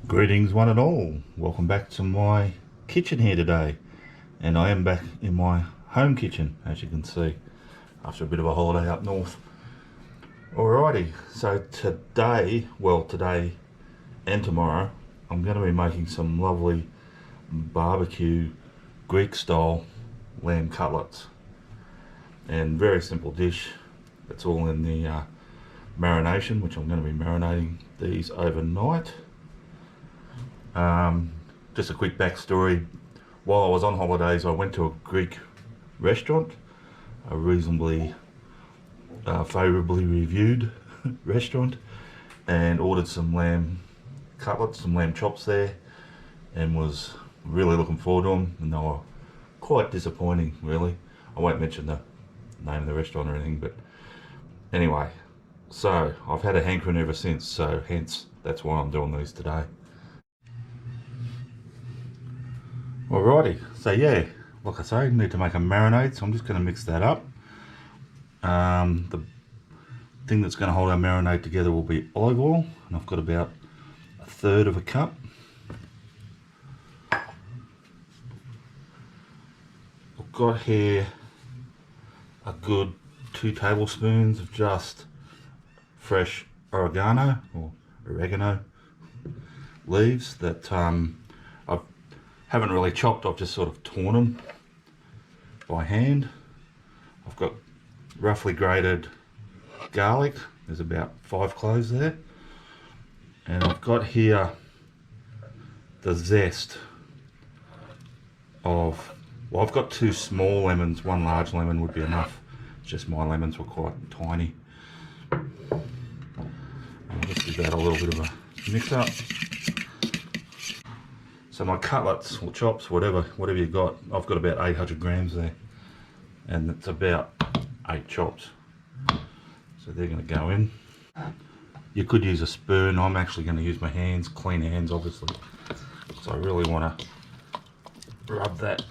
Greetings one and all, welcome back to my kitchen here today, and I am back in my home kitchen as you can see after a bit of a holiday up north. Alrighty, so today and tomorrow I'm going to be making some lovely barbecue Greek style lamb cutlets, and very simple dish. It's all in the marination, which I'm going to be marinating these overnight. Just a quick backstory. While I was on holidays, I went to a Greek restaurant, a reasonably favourably reviewed restaurant, and ordered some lamb cutlets, some lamb chops there, and was really looking forward to them, and they were quite disappointing really. I won't mention the name of the restaurant or anything, but anyway, so I've had a hankering ever since, so hence that's why I'm doing these today. Alrighty, so yeah, like I say, I need to make a marinade, so I'm just going to mix that up. The thing that's going to hold our marinade together will be olive oil, and I've got about 1/3 of a cup. I've got here a good 2 tablespoons of just fresh oregano leaves that I haven't really chopped. I've just sort of torn them by hand. I've got roughly grated garlic, there's about 5 cloves there, and I've got here the zest of, well, I've got 2 small lemons, 1 large lemon would be enough. It's just my lemons were quite tiny. I'll just give that a little bit of a mix up. So my cutlets or chops, whatever you got, I've got about 800 grams there, and it's about 8 chops. So they're going to go in. You could use a spoon. I'm actually going to use my hands, clean hands obviously. So I really want to rub that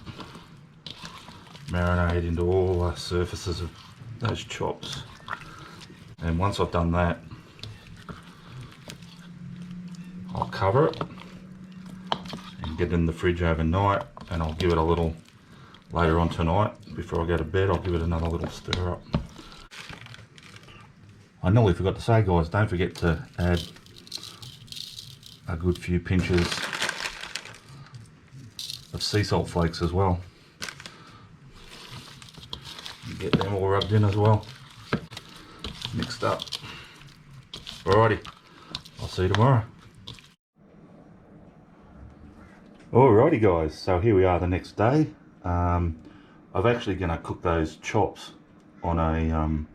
marinade into all the surfaces of those chops. And once I've done that, I'll cover it and get it in the fridge overnight, and I'll give it a little later on tonight before I go to bed. I'll give it another little stir up. I nearly forgot to say, guys, don't forget to add a good few pinches of sea salt flakes as well. Get them all rubbed in as well, mixed up. Alrighty, I'll see you tomorrow. Alrighty guys, so here we are the next day. I'm actually going to cook those chops on a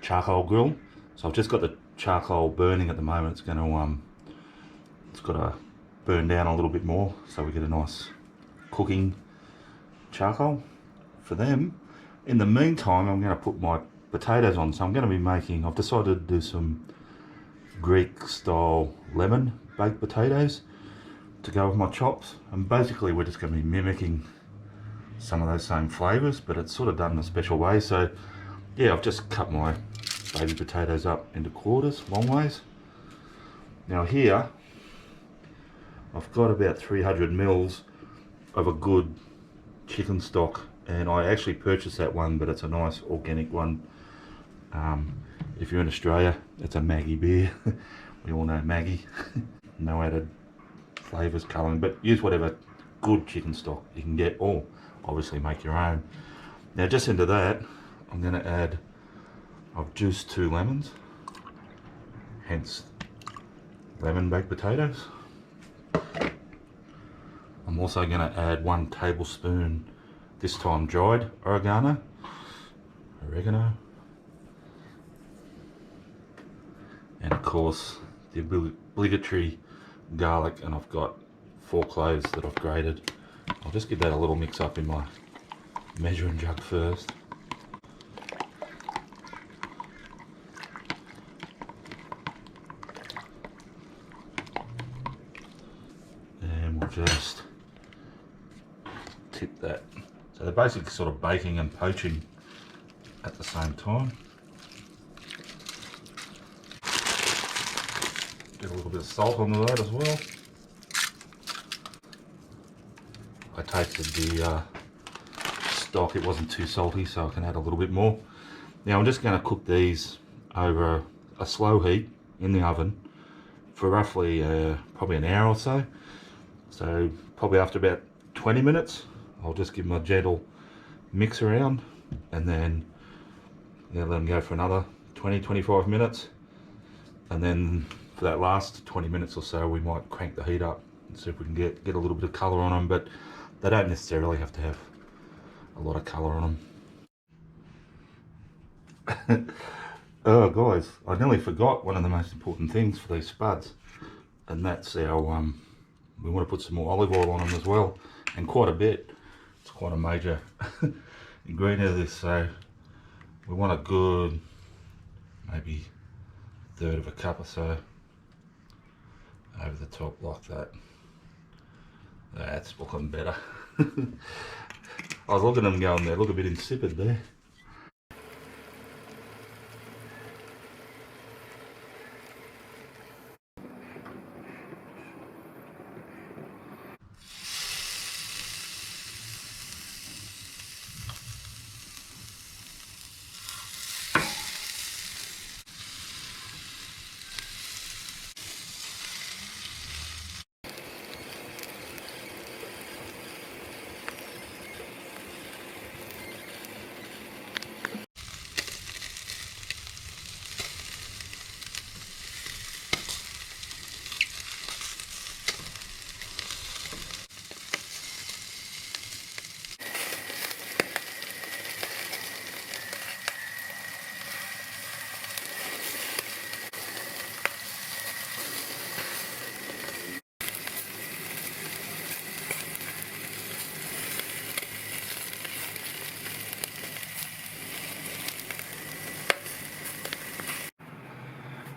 charcoal grill. So I've just got the charcoal burning at the moment. It's got to burn down a little bit more so we get a nice cooking charcoal for them. In the meantime, I'm going to put my potatoes on. So I'm going to be making, I've decided to do some Greek style lemon baked potatoes to go with my chops, and basically we're just going to be mimicking some of those same flavors, but it's sort of done in a special way. So yeah, I've just cut my baby potatoes up into quarters, long ways. Now here I've got about 300 mils of a good chicken stock, and I actually purchased that one, but it's a nice organic one. If you're in Australia, it's a Maggie beer. We all know Maggie. No added flavors, colouring, but use whatever good chicken stock you can get, or obviously make your own. Now just into that, I'm going to add, I've juiced 2 lemons, hence lemon baked potatoes. I'm also going to add 1 tablespoon, this time dried oregano, and of course the obligatory garlic, and I've got 4 cloves that I've grated. I'll just give that a little mix up in my measuring jug first. And we'll just tip that. So they're basically sort of baking and poaching at the same time. Get a little bit of salt onto that as well. I tasted the stock, it wasn't too salty, so I can add a little bit more. Now I'm just going to cook these over a slow heat in the oven for roughly probably an hour or so. So probably after about 20 minutes, I'll just give them a gentle mix around, and then let them go for another 20-25 minutes, and then for that last 20 minutes or so we might crank the heat up and see if we can get a little bit of colour on them, but they don't necessarily have to have a lot of colour on them. Oh guys, I nearly forgot one of the most important things for these spuds, and that's our we want to put some more olive oil on them as well, and quite a bit. It's quite a major ingredient of this, so we want a good maybe third of a cup or so over the top like that. That's looking better. I was looking at them going, they look a bit insipid there.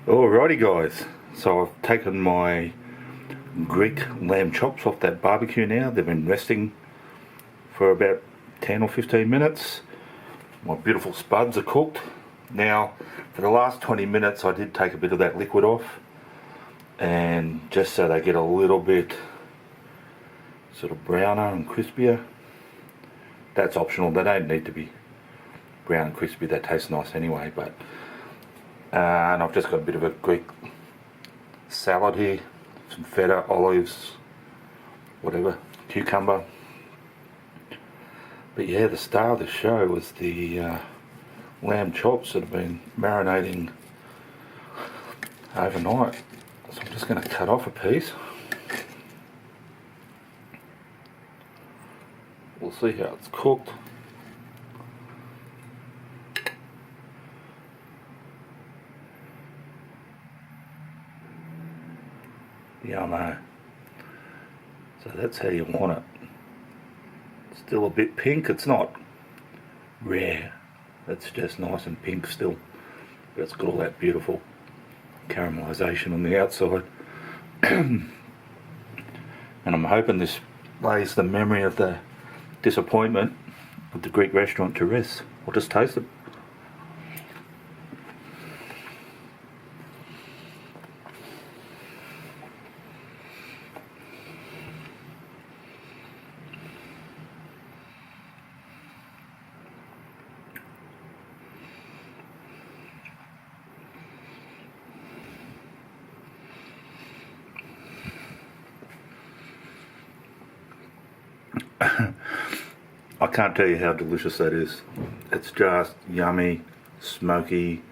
Alrighty guys, so I've taken my Greek lamb chops off that barbecue now. They've been resting for about 10 or 15 minutes. My beautiful spuds are cooked. Now for the last 20 minutes I did take a bit of that liquid off, and just so they get a little bit sort of browner and crispier. That's optional, they don't need to be brown and crispy, that tastes nice anyway. But and I've just got a bit of a Greek salad here, some feta, olives, whatever, cucumber. But yeah, the star of the show was the lamb chops that have been marinating overnight. So I'm just going to cut off a piece. We'll see how it's cooked. Yummo. So that's how you want it. Still a bit pink, it's not rare, it's just nice and pink still, but it's got all that beautiful caramelisation on the outside. And I'm hoping this lays the memory of the disappointment of the Greek restaurant to rest. I'll just taste it. I can't tell you how delicious that is. It's just yummy, smoky,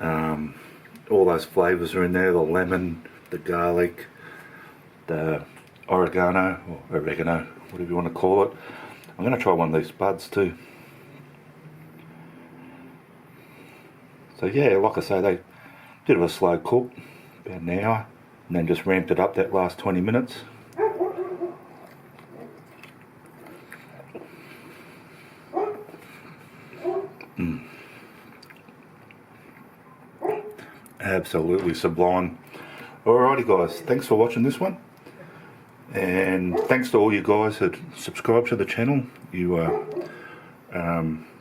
all those flavours are in there, the lemon, the garlic, the oregano, or oregano, whatever you want to call it. I'm going to try one of these spuds too. So yeah, like I say, they did a slow cook, about an hour, and then just ramped it up that last 20 minutes. Absolutely sublime. Alrighty guys, thanks for watching this one, and thanks to all you guys that subscribe to the channel. You are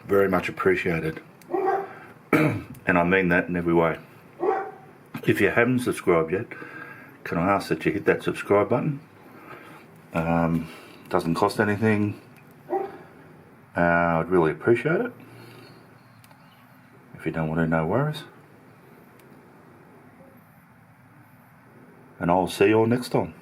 very much appreciated, and I mean that in every way. If you haven't subscribed yet, can I ask that you hit that subscribe button? Doesn't cost anything. I'd really appreciate it. If you don't want to, no worries. And I'll see you all next time.